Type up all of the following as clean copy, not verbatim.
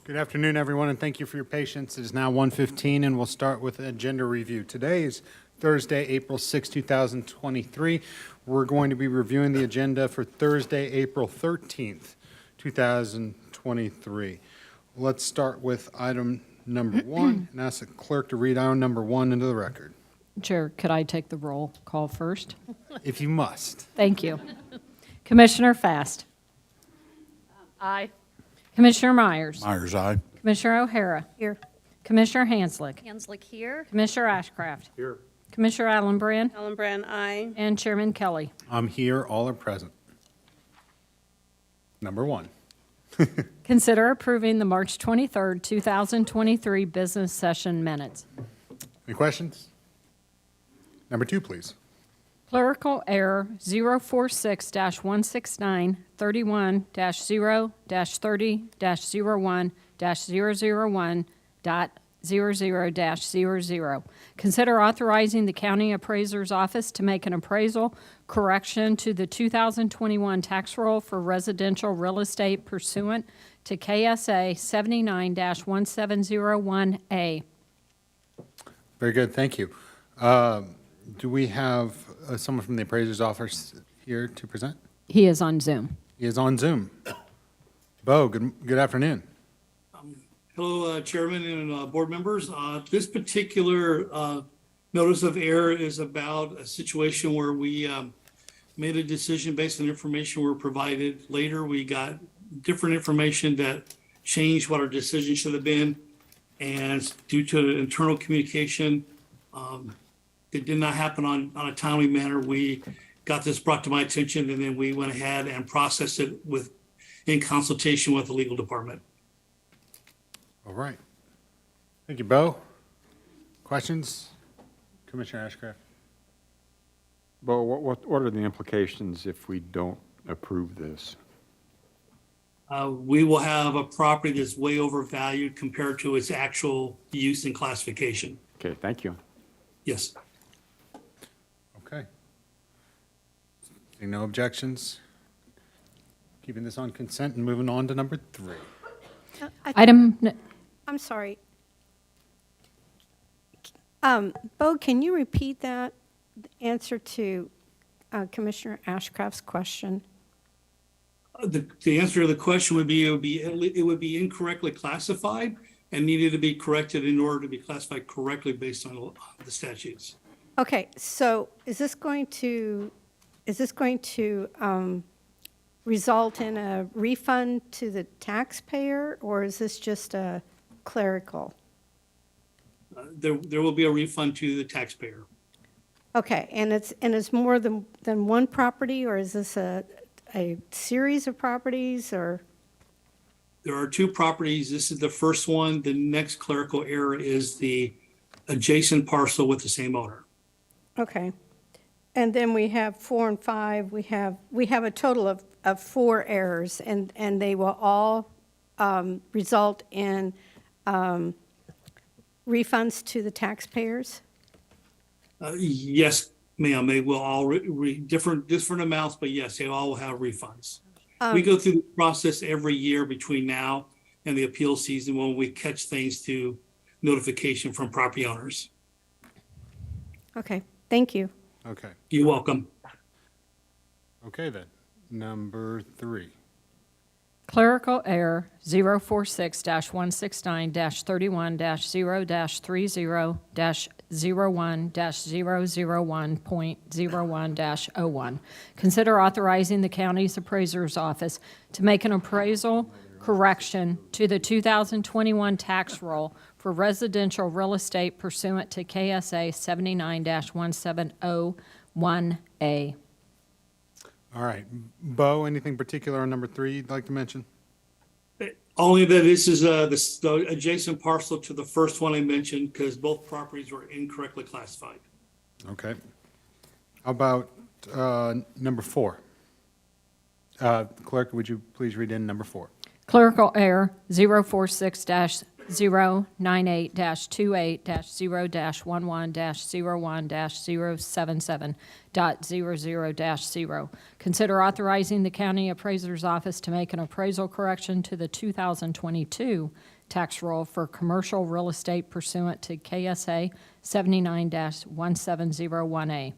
Good afternoon, everyone, and thank you for your patience. It is now 1:15, and we'll start with agenda review. Today is Thursday, April 6, 2023. We're going to be reviewing the agenda for Thursday, April 13th, 2023. Let's start with item number one and ask the clerk to read item number one into the record, Chair, could I take the roll call first? if you must. Thank you. Commissioner Fast. Aye. Commissioner Myers. Myers, aye. Commissioner O'Hara. Here. Commissioner Hanslick. Hanslick here. Commissioner Ashcraft. Here. Commissioner Allenbrand. Allenbrand, aye. And Chairman Kelly. I'm here, all are present. Number one. Consider approving the March 23rd, 2023 business session minutes. Any questions? Number two, please. Clerical error 046-169 31-0-30-01-001.00-00. Consider authorizing the county appraiser's office to make an appraisal correction to the 2021 tax roll for residential real estate pursuant to KSA 79-1701A. Very good, thank you. Do we have someone from the appraiser's office here to present? He is on Zoom. He is on Zoom. Bo, good afternoon. Hello, Chairman and board members. This particular notice of error is about a situation where we made a decision based on information we were provided. Later, we got different information that changed what our decision should have been. And due to internal communication, it did not happen on a timely manner. We got this brought to my attention, and then we went ahead and processed it in consultation with the legal department. All right. Thank you, Bo. Questions? Commissioner Ashcraft. Bo, what are the implications if we don't approve this? We will have a property that's way overvalued compared to its actual use and classification. Okay, thank you. Yes. Okay. Seeing no objections. Keeping this on consent and moving on to number three. I'm sorry. Bo, can you repeat that answer to Commissioner Ashcraft's question? The answer to the question would be it would be incorrectly classified and needed to be corrected in order to be classified correctly based on the statutes. Okay, so is this going to result in a refund to the taxpayer, or is this just a clerical? There will be a refund to the taxpayer. Okay, and it's more than one property, or is this a series of properties, or? There are two properties. This is the first one. The next clerical error is the adjacent parcel with the same owner. Okay. And then we have 4 and 5. We have a total of 4 errors, and they will all result in refunds to the taxpayers? Yes, ma'am. They will all different amounts, but yes, they all will have refunds. We go through the process every year between now and the appeal season when we catch things to notification from property owners. Okay, thank you. Okay. You're welcome. Okay, then. Number three. Clerical error 046-169-31-0-001-001.01-01. Consider authorizing the county's appraiser's office to make an appraisal correction to the 2021 tax roll for residential real estate pursuant to KSA 79-1701A. All right. Bo, anything particular on number three you'd like to mention? Only that this is the adjacent parcel to the first one I mentioned because both properties were incorrectly classified. Okay. How about number four? Clerk, would you please read in number four? Clerical error 046-098-28-0-11-01-077.00-0. Consider authorizing the county appraiser's office to make an appraisal correction to the 2022 tax roll for commercial real estate pursuant to KSA 79-1701A.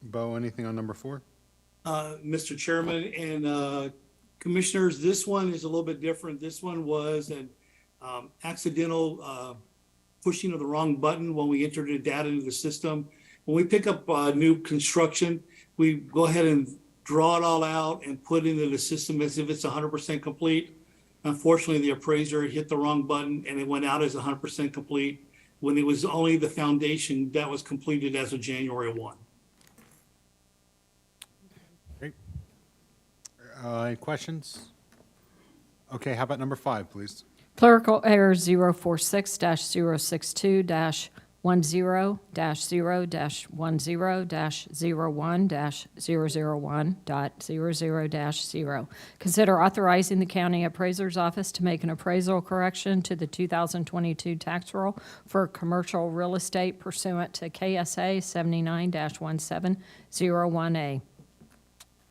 Bo, anything on number 4? Mr. Chairman and Commissioners, this one is a little bit different. This one was an accidental pushing of the wrong button when we entered the data into the system. When we pick up new construction, we go ahead and draw it all out and put into the system as if it's 100% complete. Unfortunately, the appraiser hit the wrong button and it went out as 100% complete when it was only the foundation that was completed as of January 1. Great. Any questions? Okay, how about number 5, please? Clerical error 046-062-10-0-0-1-001.00-0. Consider authorizing the county appraiser's office to make an appraisal correction to the 2022 tax roll for commercial real estate pursuant to KSA 79-1701A.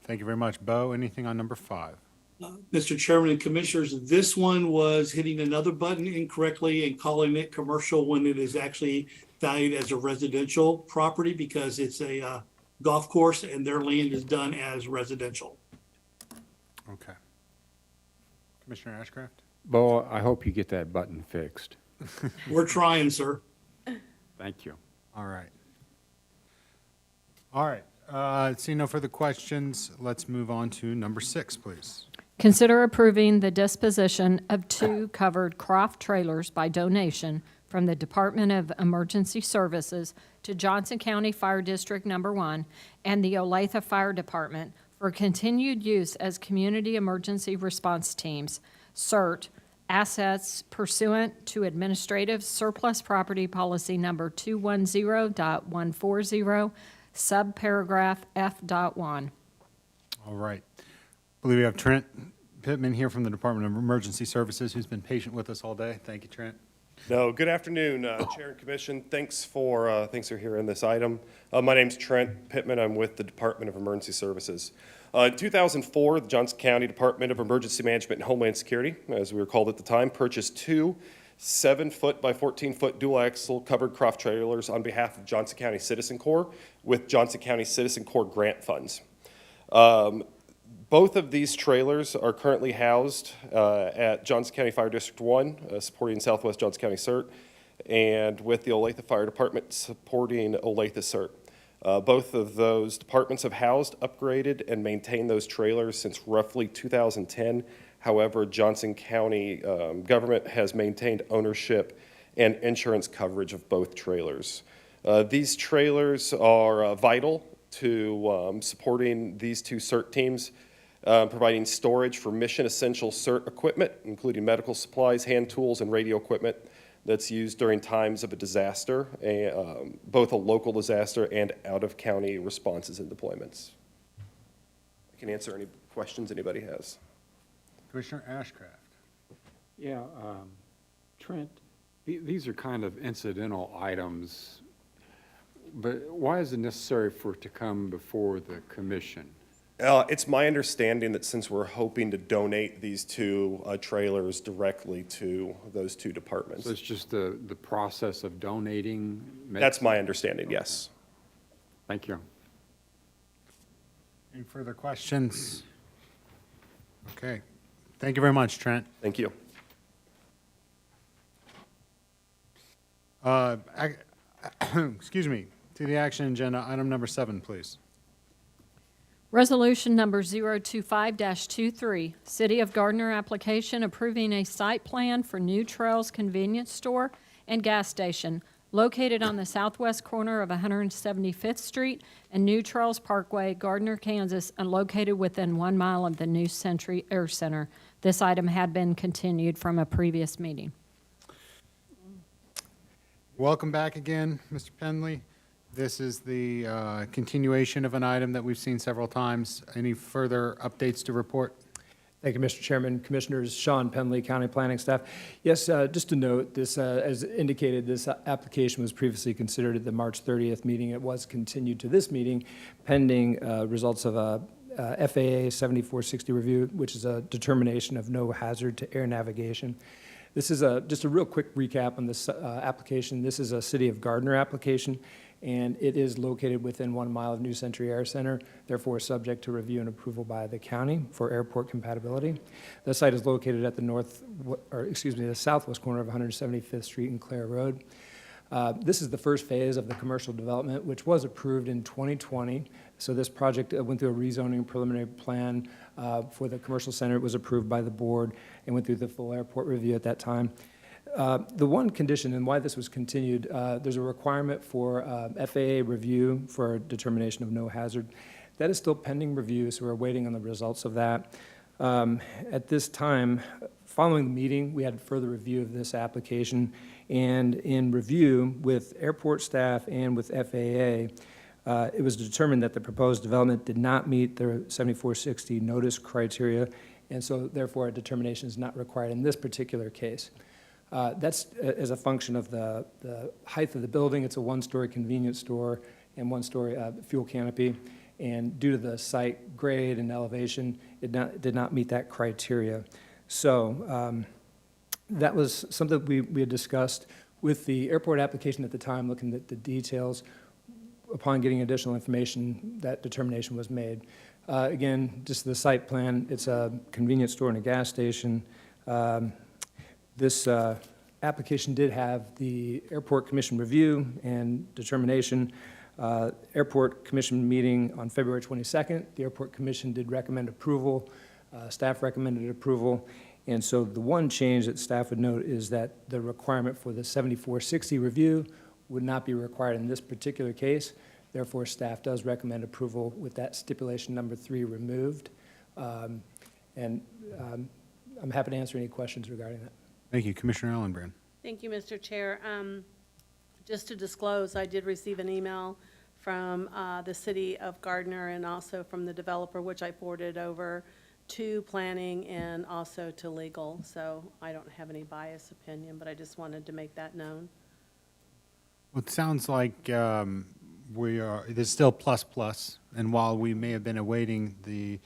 Thank you very much. Bo, anything on number 5? Mr. Chairman and Commissioners, this one was hitting another button incorrectly and calling it commercial when it is actually valued as a residential property because it's a golf course and their land is done as residential. Okay. Commissioner Ashcraft? Bo, I hope you get that button fixed. We're trying, sir. Thank you. All right. All right. Seeing no further questions, let's move on to number 6, please. Consider approving the disposition of 2 covered Croft trailers by donation from the Department of Emergency Services to Johnson County Fire District Number 1 and the Olathe Fire Department for continued use as community emergency response teams, CERT, assets pursuant to Administrative Surplus Property Policy Number 210.140, subparagraph F.1. All right. I believe we have Trent Pittman here from the Department of Emergency Services, who's been patient with us all day. Thank you, Trent. No, good afternoon, Chair and Commission. Thanks for hearing this item. My name's Trent Pittman. I'm with the Department of Emergency Services. In 2004, the Johnson County Department of Emergency Management and Homeland Security, as we were called at the time, purchased 2 7-foot by 14-foot dual-axle covered Croft trailers on behalf of Johnson County Citizen Corps with Johnson County Citizen Corps grant funds. Both of these trailers are currently housed at Johnson County Fire District 1, supporting Southwest Johnson County CERT, and with the Olathe Fire Department supporting Olathe CERT. Both of those departments have housed, upgraded, and maintained those trailers since roughly 2010. However, Johnson County government has maintained ownership and insurance coverage of both trailers. These trailers are vital to supporting these 2 CERT teams, providing storage for mission-essential CERT equipment, including medical supplies, hand tools, and radio equipment that's used during times of a disaster, both a local disaster and out-of-county responses and deployments. I can answer any questions anybody has. Commissioner Ashcraft. Yeah, Trent, these are kind of incidental items, but why is it necessary for it to come before the commission? It's my understanding that since we're hoping to donate these 2 trailers directly to those 2 departments. So it's just the process of donating? That's my understanding, yes. Thank you. Any further questions? Okay. Thank you very much, Trent. Thank you. Excuse me. To the action agenda, item number 7, please. Resolution number 025-23, City of Gardner application approving a site plan for New Trails Convenience Store and Gas Station located on the southwest corner of 175th Street and New Trails Parkway, Gardner, Kansas, and located within 1 mile of the New Century Air Center. This item had been continued from a previous meeting. Welcome back again, Mr. Penley. This is the continuation of an item that we've seen several times. Any further updates to report? Thank you, Mr. Chairman. Commissioners, Sean Penley, County Planning Staff. Yes, just to note, this, as indicated, this application was previously considered at the March 30th meeting. It was continued to this meeting pending results of a FAA 7460 review, which is a determination of no hazard to air navigation. This is just a real quick recap on this application. This is a City of Gardner application, and it is located within 1 mile of New Century Air Center, therefore subject to review and approval by the county for airport compatibility. The site is located at the southwest corner of 175th Street and Clare Road. This is the first phase of the commercial development, which was approved in 2020. So this project went through a rezoning preliminary plan for the commercial center. It was approved by the board and went through the full airport review at that time. The one condition and why this was continued, there's a requirement for FAA review for determination of no hazard. That is still pending review, so we're waiting on the results of that. At this time, following the meeting, we had further review of this application, and in review with airport staff and with FAA, it was determined that the proposed development did not meet the 7460 notice criteria, and so therefore a determination is not required in this particular case. That's as a function of the height of the building. It's a one-story convenience store and one-story fuel canopy, and due to the site grade and elevation, it did not meet that criteria. So that was something we had discussed with the airport application at the time, looking at the details. Upon getting additional information, that determination was made. Again, just the site plan, it's a convenience store and a gas station. This application did have the Airport Commission review and determination. Airport Commission meeting on February 22nd. The Airport Commission did recommend approval. Staff recommended approval. And so the one change that staff would note is that the requirement for the 7460 review would not be required in this particular case. Therefore, staff does recommend approval with that stipulation number 3 removed. I'm happy to answer any questions regarding that. Thank you. Commissioner Ellenbrand. Thank you, Mr. Chair. Just to disclose, I did receive an email from the city of Gardner and also from the developer, which I forwarded over to planning and also to legal. So I don't have any biased opinion, but I just wanted to make that known. Well, it sounds like there's still plus, and while we may have been awaiting the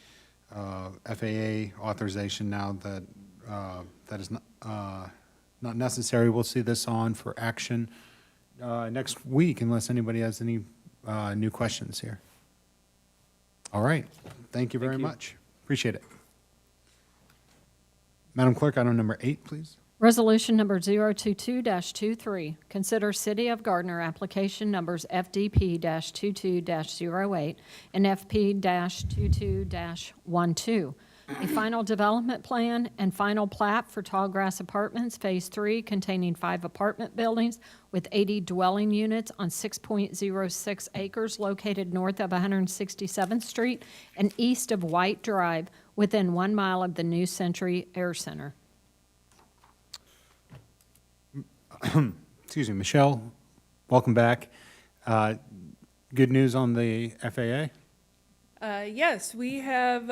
FAA authorization now that that is not necessary, we'll see this on for action next week unless anybody has any new questions here. All right. Thank you very much. Appreciate it. Madam Clerk, item number 8, please. Resolution number 022-23, consider City of Gardner application numbers FDP-22-08 and FP-22-12, a final development plan and final plat for Tallgrass Apartments Phase 3 containing 5 apartment buildings with 80 dwelling units on 6.06 acres located north of 167th Street and east of White Drive within 1 mile of the New Century Air Center. Excuse me, Michelle, welcome back. Good news on the FAA? Yes, we have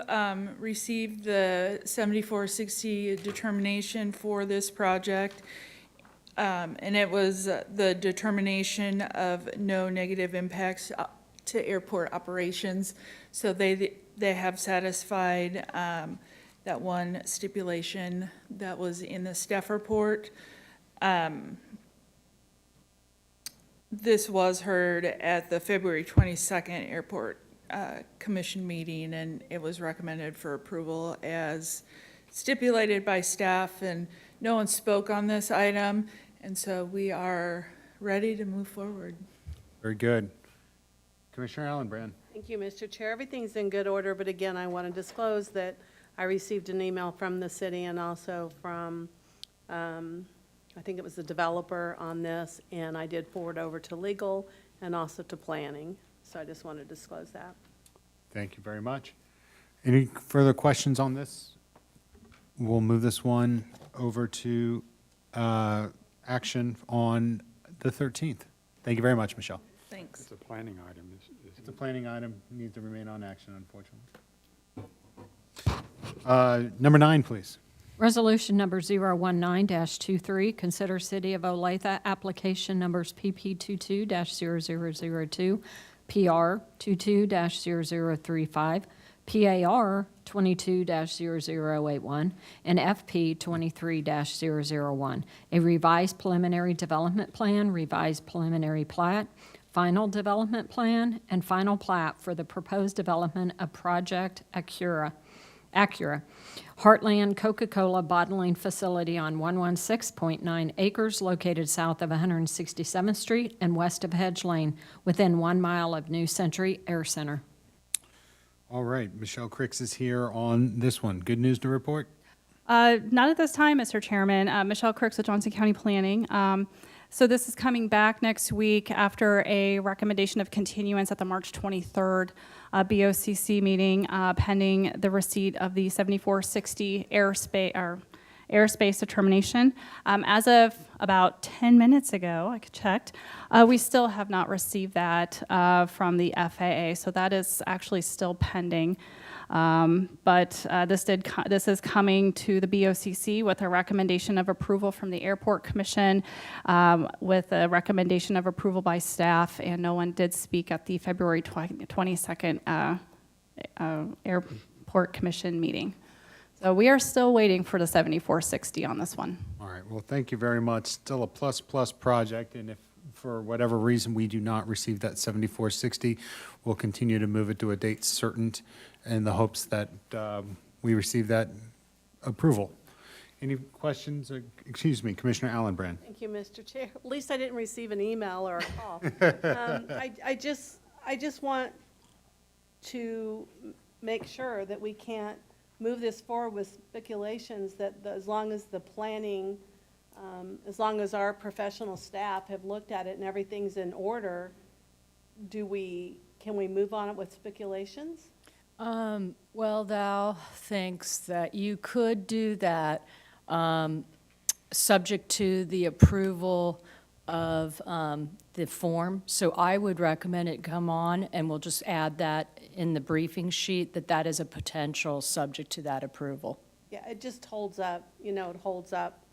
received the 7460 determination for this project, and it was the determination of no negative impacts to airport operations. So they have satisfied that one stipulation that was in the staff report. This was heard at the February 22nd Airport Commission meeting, and it was recommended for approval as stipulated by staff, and no one spoke on this item, and so we are ready to move forward. Very good. Commissioner Ellenbrand. Thank you, Mr. Chair. Everything's in good order, but again, I want to disclose that I received an email from the city and also from, I think it was the developer on this, and I did forward over to legal and also to planning. So I just wanted to disclose that. Thank you very much. Any further questions on this? We'll move this one over to action on the 13th. Thank you very much, Michelle. Thanks. It's a planning item. It's a planning item, needs to remain on action, unfortunately. Number 9, please. Resolution number 019-23, consider City of Olathe application numbers PP22-0002, PR 22-0035, PAR 22-0081, and FP 23-001, a revised preliminary development plan, revised preliminary plat, final development plan, and final plat for the proposed development of Project Acura, Heartland Coca-Cola bottling facility on 116.9 acres located south of 167th Street and west of Hedge Lane, within 1 mile of New Century Air Center. All right, Michelle Cricks is here on this one. Good news to report? Not at this time, Mr. Chairman. Michelle Crooks with Johnson County Planning. So this is coming back next week after a recommendation of continuance at the March 23rd BOCC meeting, pending the receipt of the 7460 airspace determination. As of about 10 minutes ago, I checked, we still have not received that from the FAA, so that is actually still pending. But this is coming to the BOCC with a recommendation of approval from the Airport Commission, with a recommendation of approval by staff, and no one did speak at the February 22nd Airport Commission meeting. So we are still waiting for the 7460 on this one. All right, well, thank you very much. Still a plus project, and if for whatever reason we do not receive that 7460, we'll continue to move it to a date certain in the hopes that we receive that approval. Any questions? Excuse me, Commissioner Allenbrand. Thank you, Mr. Chair. At least I didn't receive an email or a call. I just want to make sure that we can't move this forward with speculations that as long as the planning, as long as our professional staff have looked at it and everything's in order, can we move on it with speculations? Well, Val thinks that you could do that, subject to the approval of the form. So I would recommend it come on, and we'll just add that in the briefing sheet, that is a potential subject to that approval. Yeah, it just holds up, it holds up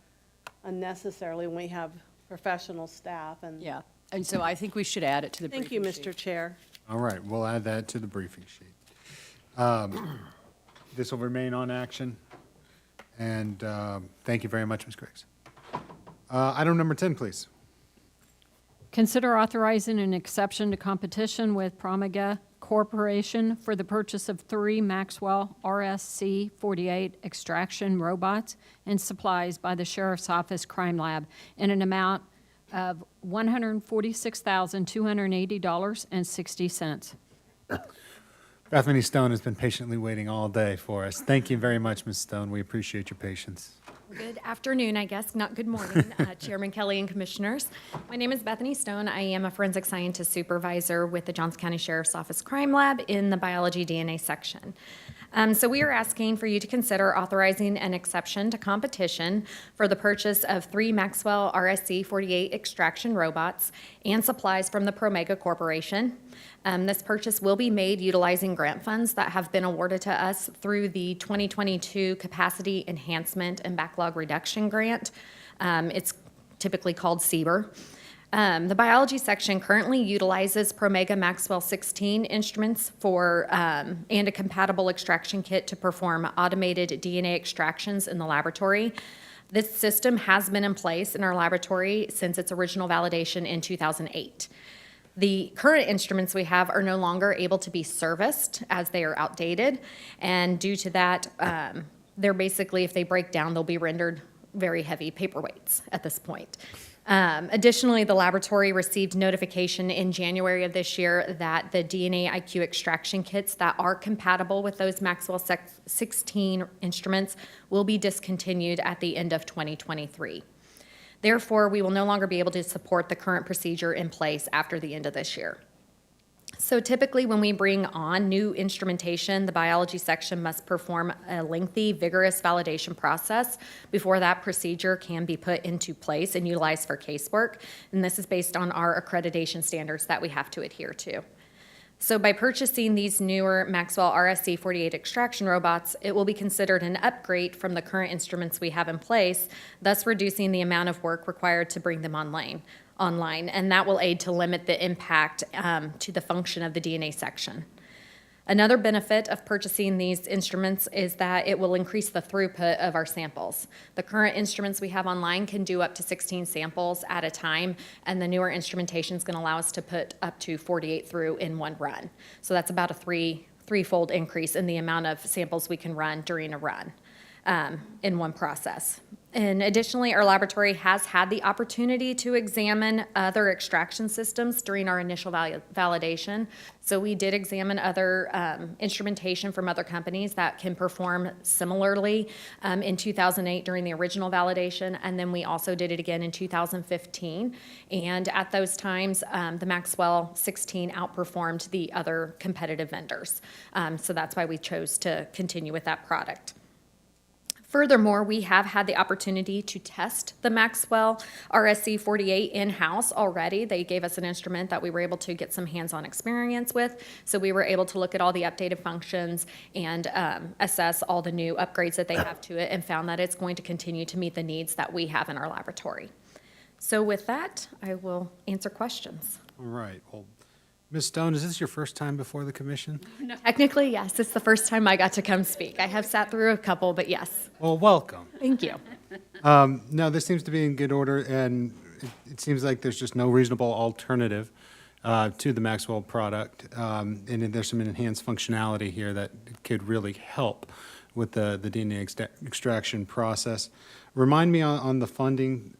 unnecessarily when we have professional staff and. Yeah, and so I think we should add it to the Thank briefing you, sheet. Mr. Chair. All right, we'll add that to the briefing sheet. This will remain on action, and thank you very much, Ms. Griggs. Item number 10, please. Consider authorizing an exception to competition with Promega Corporation for the purchase of 3 Maxwell RSC-48 extraction robots and supplies by the Sheriff's Office Crime Lab in an amount of $146,280.60. Bethany Stone has been patiently waiting all day for us. Thank you very much, Ms. Stone. We appreciate your patience. Good afternoon, I guess, not good morning, Chairman Kelly and Commissioners. My name is Bethany Stone. I am a forensic scientist supervisor with the Johnson County Sheriff's Office Crime Lab in the Biology DNA section. So we are asking for you to consider authorizing an exception to competition for the purchase of 3 Maxwell RSC-48 extraction robots and supplies from the Promega Corporation. This purchase will be made utilizing grant funds that have been awarded to us through the 2022 Capacity Enhancement and Backlog Reduction Grant. It's typically called CBER. The biology section currently utilizes Promega Maxwell 16 instruments and a compatible extraction kit to perform automated DNA extractions in the laboratory. This system has been in place in our laboratory since its original validation in 2008. The current instruments we have are no longer able to be serviced as they are outdated, and due to that, they're basically, if they break down, they'll be rendered very heavy paperweights at this point. Additionally, the laboratory received notification in January of this year that the DNA IQ extraction kits that are compatible with those Maxwell 16 instruments will be discontinued at the end of 2023. Therefore, we will no longer be able to support the current procedure in place after the end of this year. So typically when we bring on new instrumentation, the biology section must perform a lengthy, vigorous validation process before that procedure can be put into place and utilized for casework. And this is based on our accreditation standards that we have to adhere to. So by purchasing these newer Maxwell RSC-48 extraction robots, it will be considered an upgrade from the current instruments we have in place, thus reducing the amount of work required to bring them online, and that will aid to limit the impact to the function of the DNA section. Another benefit of purchasing these instruments is that it will increase the throughput of our samples. The current instruments we have online can do up to 16 samples at a time, and the newer instrumentation is going to allow us to put up to 48 through in one run. So that's about a threefold increase in the amount of samples we can run during a run in one process. And additionally, our laboratory has had the opportunity to examine other extraction systems during our initial validation. So we did examine other instrumentation from other companies that can perform similarly in 2008 during the original validation, and then we also did it again in 2015. And at those times, the Maxwell 16 outperformed the other competitive vendors. So that's why we chose to continue with that product. Furthermore, we have had the opportunity to test the Maxwell RSC 48 in-house already. They gave us an instrument that we were able to get some hands-on experience with. So we were able to look at all the updated functions and assess all the new upgrades that they have to it, and found that it's going to continue to meet the needs that we have in our laboratory. So with that, I will answer questions. All right. Well, Ms. Stone, is this your first time before the commission? Technically, yes, it's the first time I got to come speak. I have sat through a couple, but yes. Well, welcome. Thank you. No, this seems to be in good order, and it seems like there's just no reasonable alternative to the Maxwell product. And then there's some enhanced functionality here that could really help with the DNA extraction process. Remind me on the funding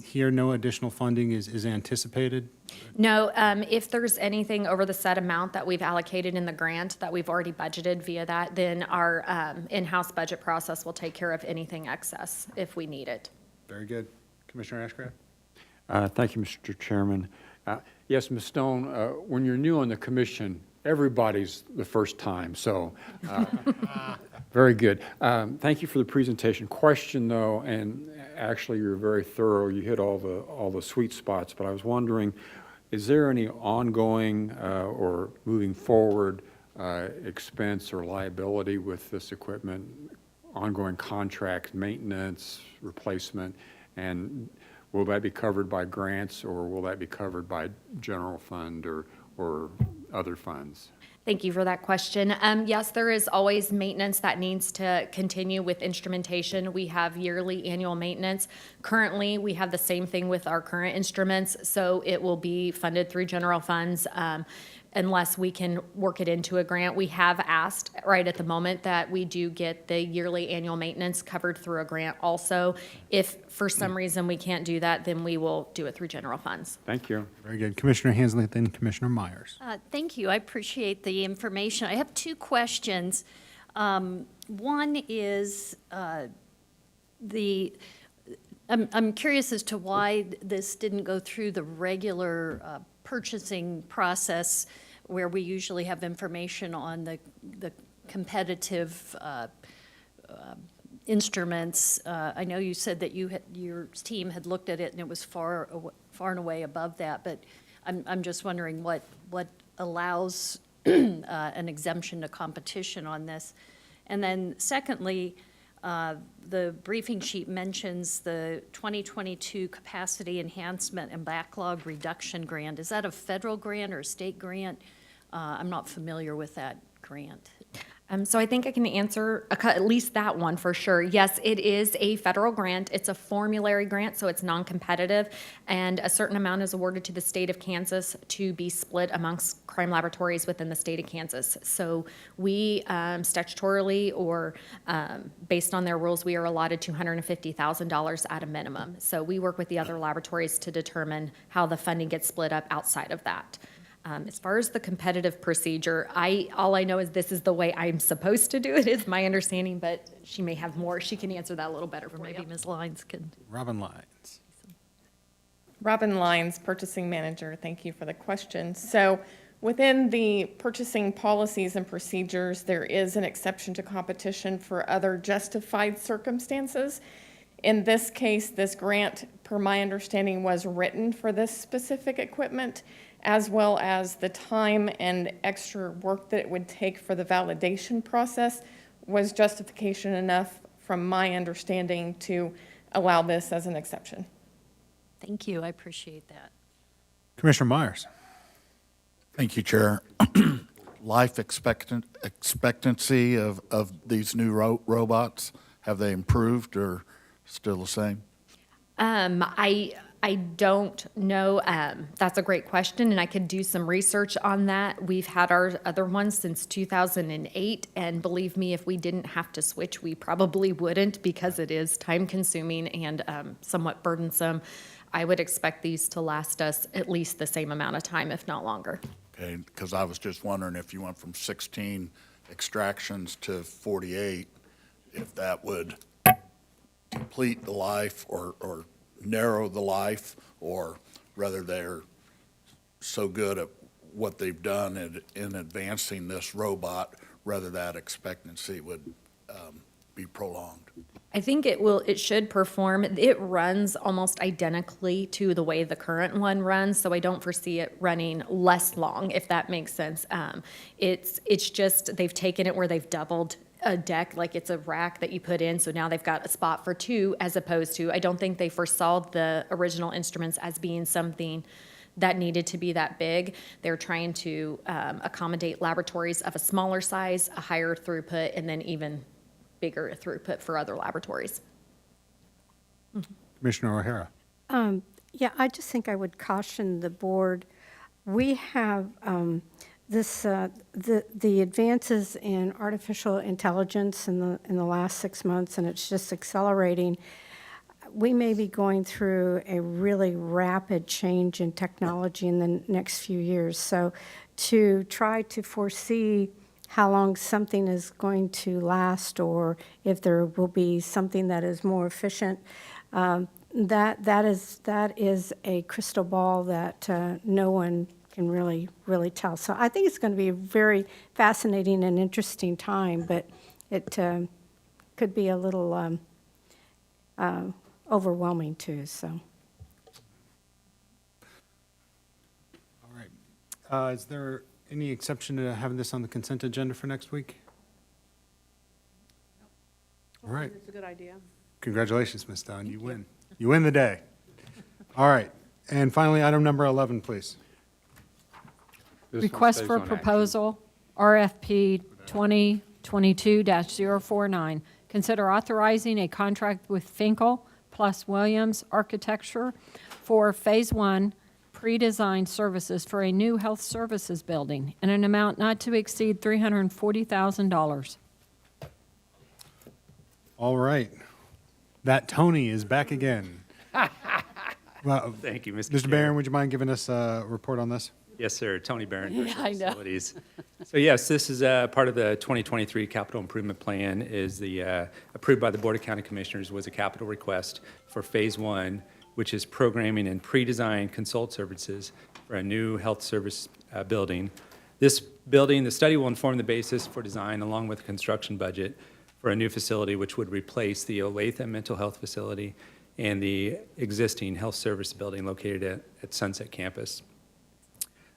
here, no additional funding is anticipated? No, if there's anything over the set amount that we've allocated in the grant that we've already budgeted via that, then our in-house budget process will take care of anything excess if we need it. Very good. Commissioner Ashcraft? Thank you, Mr. Chairman. Yes, Ms. Stone, when you're new on the commission, everybody's the first time, so very good. Thank you for the presentation. Question, though, and actually you're very thorough. You hit all the sweet spots, but I was wondering, is there any ongoing or moving forward expense or liability with this equipment, ongoing contract, maintenance, replacement, and will that be covered by grants, or will that be covered by general fund or other funds? Thank you for that question. Yes, there is always maintenance that needs to continue with instrumentation. We have yearly annual maintenance. Currently, we have the same thing with our current instruments, so it will be funded through general funds unless we can work it into a grant. We have asked right at the moment that we do get the yearly annual maintenance covered through a grant also. If for some reason we can't do that, then we will do it through general funds. Thank you. Very good. Commissioner Hansley, then Commissioner Myers. Thank you. I appreciate the information. I have two questions. One is I'm curious as to why this didn't go through the regular purchasing process where we usually have information on the competitive instruments. I know you said that your team had looked at it and it was far and away above that, but I'm just wondering what allows an exemption to competition on this. And then secondly, the briefing sheet mentions the 2022 Capacity Enhancement and Backlog Reduction Grant. Is that a federal grant or a state grant? I'm not familiar with that grant. So I think I can answer at least that one for sure. Yes, it is a federal grant. It's a formulary grant, so it's non-competitive, and a certain amount is awarded to the state of Kansas to be split amongst crime laboratories within the state of Kansas. So we statutorily or based on their rules, we are allotted $250,000 at a minimum. So we work with the other laboratories to determine how the funding gets split up outside of that. As far as the competitive procedure, all I know is this is the way I'm supposed to do it, is my understanding, but she may have more. She can answer that a little better for Maybe you. Ms. Lyons can. Robin Lyons. Robin Lyons, Purchasing Manager. Thank you for the question. So within the purchasing policies and procedures, there is an exception to competition for other justified circumstances. In this case, this grant, per my understanding, was written for this specific equipment, as well as the time and extra work that it would take for the validation process was justification enough, from my understanding, to allow this as an exception. Thank you. I appreciate that. Commissioner Myers. Thank you, Chair. life expectancy of these new robots? Have they improved or still the same? I don't know. That's a great question, and I could do some research on that. We've had our other ones since 2008, and believe me, if we didn't have to switch, we probably wouldn't because it is time-consuming and somewhat burdensome. I would expect these to last us at least the same amount of time, if not longer. Okay, because I was just wondering if you went from 16 extractions to 48, if that would complete the life or narrow the life, or whether they're so good at what they've done in advancing this robot, whether that expectancy would be prolonged. I think it should perform. It runs almost identically to the way the current one runs, so I don't foresee it running less long, if that makes sense. It's just, they've taken it where they've doubled a deck, like it's a rack that you put in, so now they've got a spot for two, as opposed to, I don't think they foresaw the original instruments as being something that needed to be that big. They're trying to accommodate laboratories of a smaller size, a higher throughput, and then even bigger throughput for other laboratories. Commissioner O'Hara. Yeah, I just think I would caution the board. We have the advances in artificial intelligence in the last 6 months, and it's just accelerating. We may be going through a really rapid change in technology in the next few years. So to try to foresee how long something is going to last, or if there will be something that is more efficient, that is a crystal ball that no one can really tell. So I think it's going to be a very fascinating and interesting time, but it could be a little overwhelming too. So. All right. Is there any exception to having this on the consent agenda for next week? All right. It's a good idea. Congratulations, Ms. Stone. You win. You win the day. All right. And finally, item number 11, please. This one Request stays for on action. proposal, RFP 2022-049. Consider authorizing a contract with Finkel plus Williams Architecture for Phase 1 pre-design services for a new health services building in an amount not to exceed $340,000. All right. That Tony is back again. Well, Thank you, Mr. Mr. Chair. Barron, would you mind giving us a report on this? Yes, sir. Tony Barron, Yeah, Director I of know. Facilities. So yes, this is part of the 2023 Capital Improvement Plan, is the approved by the Board of County Commissioners, was a capital request for Phase 1, which is programming and pre-design consult services for a new health service building. This building, the study will inform the basis for design along with the construction budget for a new facility which would replace the Olathe Mental Health Facility and the existing health service building located at Sunset Campus.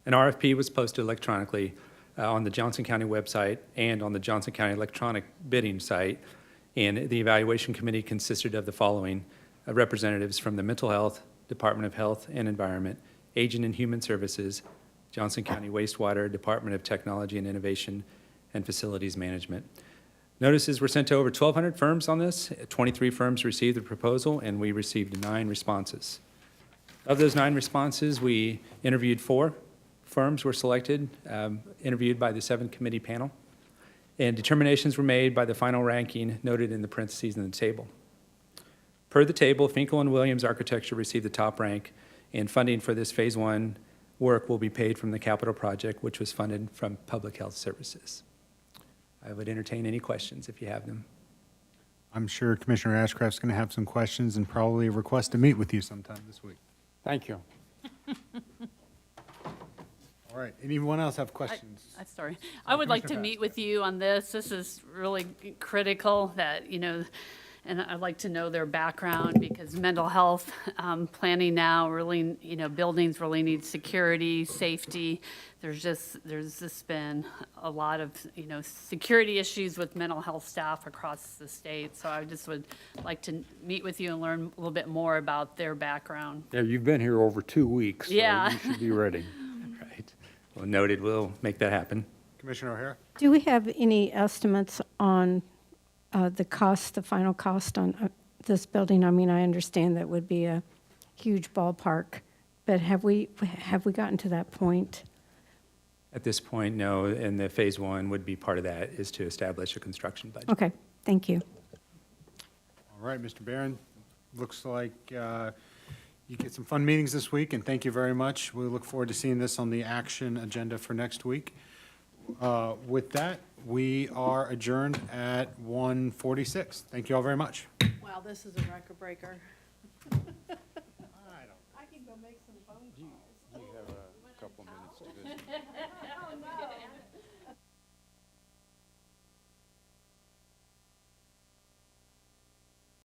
An RFP was posted electronically on the Johnson County website and on the Johnson County electronic bidding site, and the evaluation committee consisted of the following: representatives from the Mental Health, Department of Health and Environment, Aging and Human Services, Johnson County Wastewater, Department of Technology and Innovation, and Facilities Management. Notices were sent to over 1,200 firms on this. 23 firms received the proposal, and we received 9 responses. Of those 9 responses, we interviewed 4. Firms were selected, interviewed by the 7-committee panel, and determinations were made by the final ranking noted in the parentheses in the table. Per the table, Finkel and Williams Architecture received the top rank, and funding for this Phase 1 work will be paid from the capital project, which was funded from Public Health Services. I would entertain any questions if you have them. I'm sure Commissioner Ashcraft's going to have some questions and probably a request to meet with you sometime this week. Thank you. All right. Anyone else have questions? Sorry. I would like to Commissioner meet with you on this. This is really critical that, and I'd like to know their background, because mental health planning now really, buildings really need security, safety. There's just been a lot of, security issues with mental health staff across the state. So I just would like to meet with you and learn a little bit more about their background. Yeah, you've been here over 2 weeks, so Yeah. you should be ready. Right. Well, noted. We'll make that happen. Commissioner O'Hara? Do we have any estimates on the cost, the final cost on this building? I mean, I understand that would be a huge ballpark, but have we gotten to that point? At this point, no, and the phase one would be part of that, is to establish a construction budget. Okay, thank you. All right, Mr. Barron, looks like you get some fun meetings this week, and thank you very much. We look forward to seeing this on the action agenda for next week. With that, we are adjourned at 1:46. Thank you all very much. Wow, this is a record breaker. You have a couple minutes to visit. Oh, no.